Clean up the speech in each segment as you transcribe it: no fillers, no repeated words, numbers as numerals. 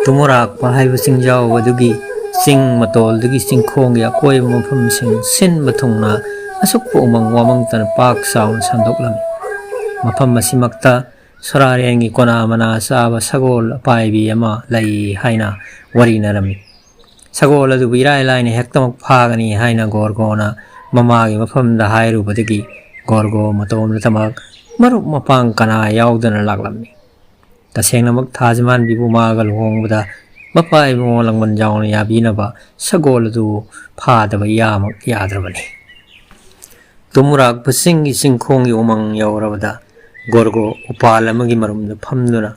ꯇꯨꯃꯨꯔꯥꯛꯄ ꯍꯥꯏꯕ ꯆꯤꯡꯖꯥꯎ ꯑꯗꯨꯒꯤ ꯆꯤꯡ ꯃꯇꯣꯜꯗꯒꯤ ꯆꯤꯡꯈꯣꯡꯒꯤ ꯑꯀꯣꯏꯕ ꯃꯐꯝꯁꯤꯡ ꯁꯤꯟꯕ ꯊꯨꯡꯅ ꯑꯁꯨꯛꯄ ꯎꯃꯪ ꯋꯥꯃꯪꯇꯅ ꯄꯥꯛ ꯆꯥꯎꯅ ꯁꯟꯗꯣꯛꯂꯝꯃꯤ꯫ ꯃꯐꯝ ꯑꯁꯤꯃꯛꯇ ꯁꯣꯔꯥꯔꯦꯟꯒꯤ ꯀꯣꯅꯥ ꯃꯅꯥ ꯆꯥꯕ ꯁꯒꯣꯜ ꯑꯄꯥꯏꯕꯤ ꯑꯃ ꯂꯩ ꯍꯥꯏꯅ ꯋꯥꯔꯤꯅꯔꯝꯃꯤ꯫ ꯁꯒꯣꯜ ꯑꯗꯨꯕꯨ ꯏꯔꯥꯏ ꯂꯥꯏꯅ ꯍꯦꯛꯇꯃꯛ ꯐꯥꯒꯅꯤ ꯍꯥꯏꯅ ꯒꯣꯔꯒꯣꯅ ꯃꯃꯥꯒꯤ ꯃꯐꯝꯗ ꯍꯥꯏꯔꯨꯕꯗꯒꯤ ꯒꯣꯔꯒꯣ ꯃꯇꯣꯝꯇꯃꯛ ꯃꯔꯨꯞ ꯃꯄꯥꯡ ꯀꯅꯥ ꯌꯥꯎꯗꯅ ꯂꯥꯛꯂꯝꯃꯤ꯫ ꯇꯁꯦꯡꯅꯃꯛ ꯊꯥꯖꯃꯥꯟꯕꯤꯕꯨ ꯃꯥꯒ ꯂꯨꯍꯣꯡꯕꯗ ꯃꯄꯥ ꯏꯕꯨꯡꯉꯣ ꯂꯥꯡꯕꯟ ꯌꯥꯎꯅ ꯌꯥꯕꯤꯅꯕ ꯁꯒꯣꯜ ꯑꯗꯨ ꯐꯥꯗꯕ ꯌꯥꯃꯛ ꯌꯥꯗ꯭ꯔꯕꯅꯤ꯫ ꯇꯨꯃꯨꯔꯥꯛꯄ ꯆꯤꯡꯒꯤ ꯆꯤꯡꯈꯣꯡꯒꯤ ꯎꯃꯪ ꯌꯧꯔꯕꯗ ꯒꯣꯔꯒꯣ ꯎꯄꯥꯜ ꯑꯃꯒꯤ ꯃꯔꯨꯝꯗ ꯐꯝꯗꯨꯅ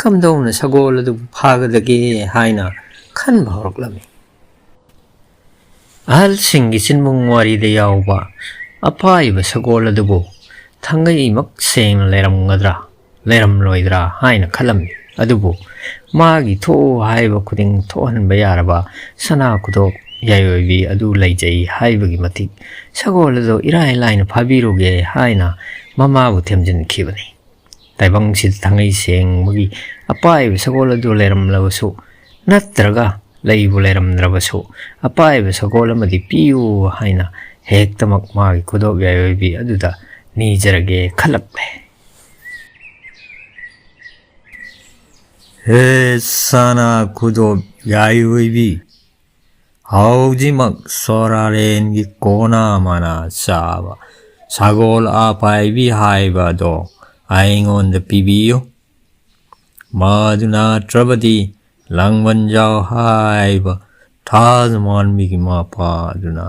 ꯀꯝꯗꯧꯅ ꯁꯒꯣꯜ ꯑꯗꯨꯕꯨ ꯐꯥꯒꯗꯒꯦ ꯍꯥꯏꯅ ꯈꯟꯕ ꯍꯧꯔꯛꯂꯝꯃꯤ꯫ ꯑꯍꯜꯁꯤꯡꯒꯤ ꯆꯤꯟꯕꯨꯡ ꯋꯥꯔꯤꯗ ꯌꯥꯎꯕ ꯑꯄꯥꯏꯕ ꯁꯒꯣꯜ ꯑꯗꯨꯕꯨ ꯊꯥꯡꯒꯩꯃꯛ ꯁꯦꯡꯅ ꯂꯩꯔꯝꯂꯣꯏꯗ꯭ꯔꯥ ꯍꯥꯏꯅ ꯈꯜꯂꯝꯃꯤ꯫ ꯑꯗꯨꯕꯨ ꯃꯥꯒꯤ ꯊꯣꯛꯎ ꯍꯥꯏꯕ ꯈꯨꯗꯤꯡ ꯊꯣꯛꯍꯟꯕ ꯌꯥꯔꯕ ꯁꯅꯥ ꯈꯨꯗꯣꯞ ꯌꯥꯏꯑꯣꯏꯕꯤ ꯑꯗꯨ ꯂꯩꯖꯩ ꯍꯥꯏꯕꯒꯤ ꯃꯇꯤꯛ ꯁꯒꯣꯜ ꯑꯗꯨ ꯏꯔꯥꯏ ꯂꯥꯏꯅ ꯐꯥꯕꯤꯔꯨꯒꯦ ꯍꯥꯏꯅ ꯃꯃꯥꯕꯨ ꯊꯦꯝꯖꯤꯟꯈꯤꯕꯅꯤ꯫ ꯇꯥꯏꯕꯪꯁꯤꯗ ꯊꯥꯡꯒꯩ ꯁꯦꯡꯕꯒꯤ ꯑꯄꯥꯏꯕ ꯁꯒꯣꯜ ꯑꯗꯨ ꯂꯩꯔꯝꯂꯕꯁꯨ ꯅꯠꯇ꯭ꯔꯒ ꯂꯩꯕꯨ ꯂꯩꯔꯝꯗ꯭ꯔꯕꯁꯨ ꯑꯄꯥꯏꯕ ꯁꯒꯣꯜ ꯑꯃꯗꯤ ꯄꯤꯌꯨ ꯍꯥꯏꯅ ꯍꯦꯛꯇꯃꯛ ꯃꯥꯒꯤ ꯈꯨꯗꯣꯞ ꯌꯥꯏꯑꯣꯏꯕꯤ ꯑꯗꯨꯗ ꯅꯤꯖꯔꯒꯦ ꯈꯜꯂꯛꯂꯦ꯫ ꯍꯦ ꯁꯅꯥ ꯈꯨꯗꯣꯞ ꯌꯥꯏꯑꯣꯏꯕꯤ, ꯍꯧꯖꯤꯛꯃꯛ ꯁꯣꯔꯥꯔꯦꯟꯒꯤ ꯀꯣꯅꯥ ꯃꯅꯥ ꯆꯥꯕ ꯁꯒꯣꯜ ꯑꯄꯥꯏꯕꯤ ꯍꯥꯏꯕꯗꯣ ꯑꯩꯉꯣꯟꯗ ꯄꯤꯕꯤꯌꯨ꯫ ꯃꯗꯨ ꯅꯠꯇ꯭ꯔꯕꯗꯤ ꯂꯥꯡꯕꯟꯖꯥꯎ ꯍꯥꯏꯕ ꯊꯥꯖꯃꯥꯟꯕꯤꯒꯤ ꯃꯄꯥꯗꯨꯅ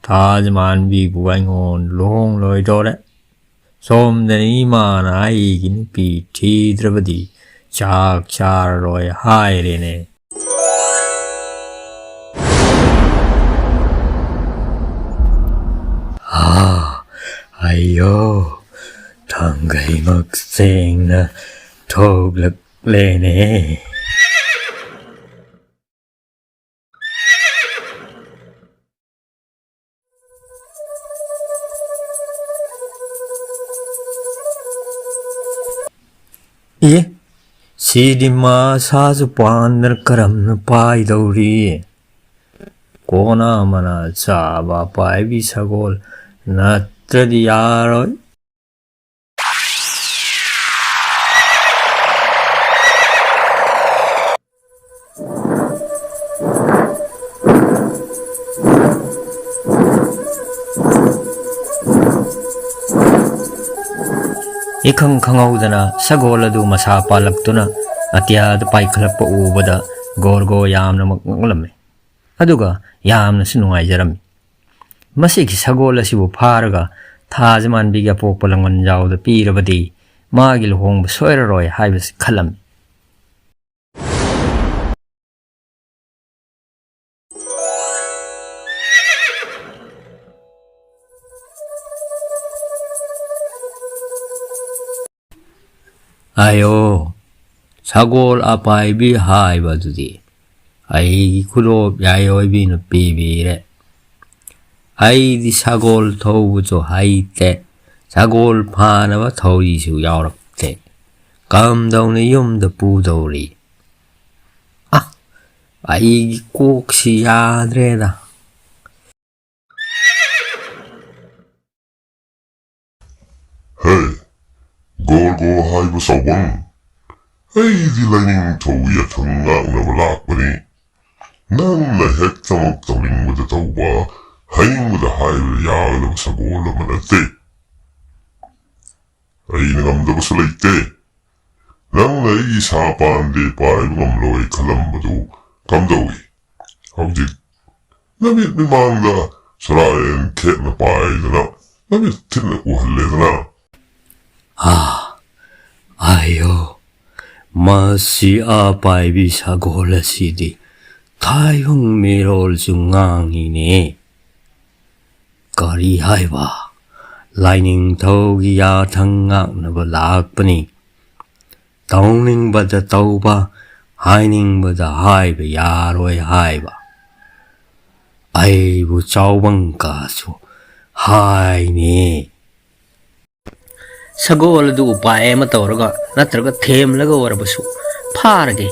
ꯊꯥꯖꯃꯥꯟꯕꯤꯕꯨ ꯑꯩꯉꯣꯟꯗ ꯂꯨꯍꯣꯡꯂꯣꯏꯗꯣꯔꯦ꯫ ꯁꯣꯝꯗꯅ ꯏꯃꯥꯅ ꯑꯩꯒꯤ ꯅꯨꯄꯤ ꯊꯤꯗ꯭ꯔꯕꯗꯤ ꯆꯥꯛ ꯆꯥꯔꯔꯣꯏ ꯍꯥꯏꯔꯦꯅꯦ꯫ ꯑయ్ꯌꯣ, ꯊꯥꯡꯒꯩꯃꯛ ꯁꯦꯡꯅ ꯊꯣꯛꯂꯛꯂꯦꯅꯦ꯫ ꯁꯤꯗꯤ ꯃꯁꯥꯁꯨ ꯄꯥꯟꯗꯅ ꯀꯔꯝꯅ ꯄꯥꯏꯗꯧꯔꯤ? ꯀꯣꯅꯥ ꯃꯅꯥ ꯆꯥꯕ ꯑꯄꯥꯏꯕꯤ ꯁꯒꯣꯜ ꯅꯠꯇ꯭ꯔꯗꯤ ꯌꯥꯔꯣꯏ꯫ ꯏꯈꯪ ꯈꯪꯍꯧꯗꯅ ꯁꯒꯣꯜ ꯑꯗꯨ ꯃꯁꯥ ꯄꯥꯜꯂꯛꯇꯨꯅ ꯑꯇꯤꯌꯥꯗ ꯄꯥꯏꯈꯠꯂꯛꯄ ꯎꯕꯗ ꯒꯣꯔꯒꯣ ꯌꯥꯝꯅꯃꯛ ꯉꯛꯂꯝꯃꯤ꯫ ꯑꯗꯨꯒ ꯌꯥꯝꯅꯁꯨ ꯅꯨꯡꯉꯥꯏꯖꯔꯝꯃꯤ꯫ ꯃꯁꯤꯒꯤ ꯁꯒꯣꯜ ꯑꯁꯤꯕꯨ ꯐꯥꯔꯒ ꯊꯥꯖꯃꯥꯟꯕꯤꯒꯤ ꯑꯄꯣꯛꯄ ꯂꯥꯡꯕꯟꯖꯥꯎꯗ ꯄꯤꯔꯕꯗꯤ ꯃꯥꯒꯤ ꯂꯨꯍꯣꯡꯕ ꯁꯣꯏꯔꯔꯣꯏ ꯍꯥꯏꯕꯁꯤ ꯈꯜꯂꯝꯃꯤ꯫ ꯑꯌꯣ, ꯁꯒꯣꯜ ꯑꯄꯥꯏꯕꯤ ꯍꯥꯏꯕꯗꯨꯗꯤ ꯑꯩꯒꯤ ꯈꯨꯗꯣꯞ ꯌꯥꯏꯑꯣꯏꯕꯤꯅ ꯄꯤꯕꯤꯔꯦ꯫ ꯑꯩꯗꯤ ꯁꯒꯣꯜ ꯊꯧꯕꯁꯨ ꯍꯩꯇꯦ, ꯁꯒꯣꯜ ꯐꯥꯅꯕ ꯊꯧꯔꯤꯁꯨ ꯌꯥꯎꯔꯛꯇꯦ꯫ ꯀꯝꯗꯧꯅ ꯌꯨꯝꯗ ꯄꯨꯗꯧꯔꯤ? ꯑꯩꯒꯤ ꯀꯣꯛꯁꯤ ꯌꯥꯗ꯭ꯔꯦꯗ꯫ ꯒꯣꯔꯒꯣ ꯍꯥꯏꯕ ꯆꯥꯎꯕꯪ, ꯑꯩꯗꯤ ꯂꯥꯏꯅꯤꯡꯊꯧ ꯌꯥꯊꯪ ꯉꯥꯛꯅꯕ ꯂꯥꯛꯄꯅꯤ꯫ ꯅꯪꯅ ꯍꯦꯛꯇꯃꯛ ꯇꯧꯅꯤꯡꯕꯗ ꯇꯧꯕ, ꯍꯥꯏꯅꯤꯡꯕꯗ ꯍꯥꯏꯕ ꯌꯥꯒꯗꯕ ꯁꯒꯣꯜ ꯑꯃ ꯅꯠꯇꯦ꯫ ꯑꯩꯅ ꯉꯝꯗꯕꯁꯨ ꯂꯩꯇꯦ꯫ ꯅꯪꯅ ꯑꯩꯒꯤ ꯁꯥ ꯄꯥꯟꯗꯦ ꯄꯥꯏꯕ ꯉꯝꯂꯣꯏ ꯈꯜꯂꯝꯕꯗꯨ ꯀꯝꯗꯧꯏ? ꯍꯧꯖꯤꯛ ꯅꯃꯤꯠ ꯃꯤꯃꯥꯡꯗ ꯁꯣꯔꯥꯔꯦꯟ ꯈꯦꯠꯅ ꯄꯥꯏꯗꯅ ꯅꯃꯤꯠ ꯊꯤꯟꯅ ꯎꯍꯜꯂꯦꯗꯅ꯫ ꯑꯌꯣ, ꯃꯁꯤ ꯑꯄꯥꯏꯕꯤ ꯁꯒꯣꯜ ꯑꯁꯤꯗꯤ ꯇꯥꯏꯕꯪ ꯃꯤꯔꯣꯜꯁꯨ ꯉꯥꯡꯉꯤꯅꯦ꯫ ꯀꯔꯤ ꯍꯥꯏꯕ? ꯂꯥꯏꯅꯤꯡꯊꯧꯒꯤ ꯌꯥꯊꯪ ꯉꯥꯛꯅꯕ ꯂꯥꯛꯄꯅꯤ꯫ ꯇꯧꯅꯤꯡꯕꯗ ꯇꯧꯕ, ꯍꯥꯏꯅꯤꯡꯕꯗ ꯍꯥꯏꯕ ꯌꯥꯔꯣꯏ ꯍꯥꯏꯕ꯫ ꯑꯩꯕꯨ ꯆꯥꯎꯕꯪ ꯀꯥꯁꯨ ꯍꯥꯏꯅꯦ꯫ ꯁꯒꯣꯜ ꯑꯗꯨ ꯎꯄꯥꯏ ꯑꯃ ꯇꯧꯔꯒ ꯅꯠꯇ꯭ꯔꯒ ꯊꯦꯝꯂꯒ ꯑꯣꯏꯔꯕꯁꯨ ꯐꯥꯔꯒꯦ,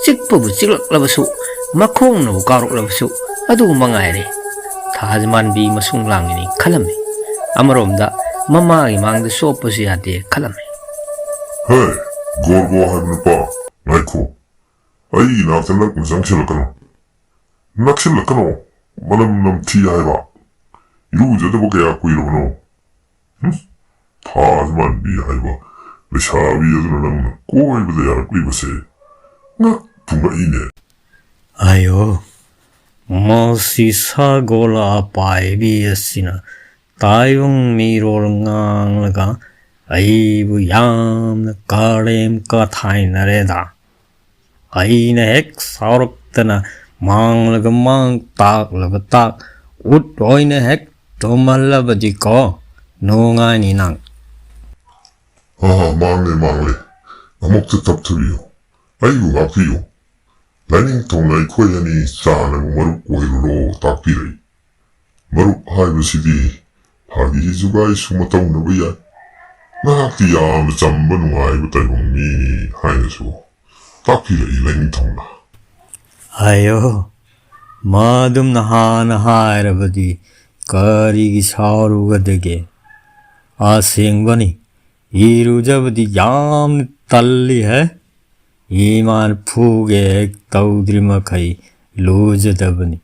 찍부부 찍락라버수 마콩나부 까록라버수 아두 망아이리 타즈만비 마숭랑이니 칼람미 아마롬다 마마기 망드 소퍼시 야데 칼람미 Hei, gorgo haibna pa, ngaiko. Ai naksilak nasangsilakano. Naksilakano, malam nam ti haiba. Iru jade bo kaya kuiro no. Tazman bi haiba. Lishabi yazuna nang na koi bada yara kui base. Ngak tunga ine. 아유, 뭐시 사고라 바이비였으나 다이ung 미로랑가 아이부 얌 가렘 까타이나레다 아이네 핵 사오럭드나 망르가 망딱 웃로이네 핵 도말라버디거 농아니낭 Mangle. Amok te tapturiyo. Aibu ngapiyo. Laning tongnai koyani sanang maruk wairuro takpiray. Maruk haibasidi hagi zugay sumataw na baya. Nakakiyam chamba nungay batay mong mini hainaso. Takpiray laning tongna. 아유, 마듬 나하나하이라버디 거리기 사오루가 되게 아생바니 이루자버디 얌 딸리해 이만 푸게 떠우드리마카이 로저다버니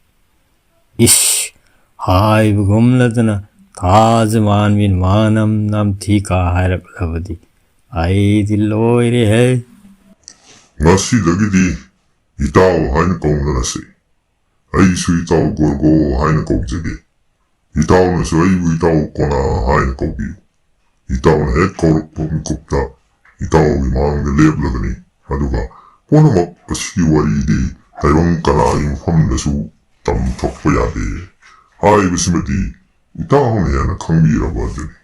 이씨 하이브 검라드나 다즈만민 마남남 티카 하이라버디 아이딜로이리해 Ngasi dagidi itaw haina kong nanasi. Ay su itaw gorgo haina kong jage. Itaw na su aibu itaw kona haina kong biyo. Itaw na hek korok pumikupta. Itaw imang nilib lagani. Aduga, puna magpasiwari di haywang kanayong hamnasu tam tokpayade. Hay basimati, itaw na yan kambira badani.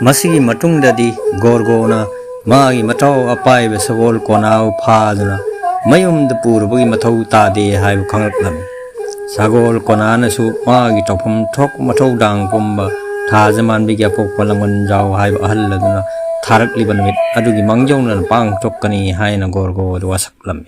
마시기 마퉁다디 고르고나 마기 마타오 아빠이베 서골 코나우 파드나 마욤드 부르부기 마타우 따데 하이브 캉락남 사골 코나나수 마기 토품 톡 마타우당 봄바 타즈만 비게 폭발랑원 자우 하이브 아할라드나 타락리반 밋 아두기 망정난 빵 톡까니 하이나 고르고 와삭람미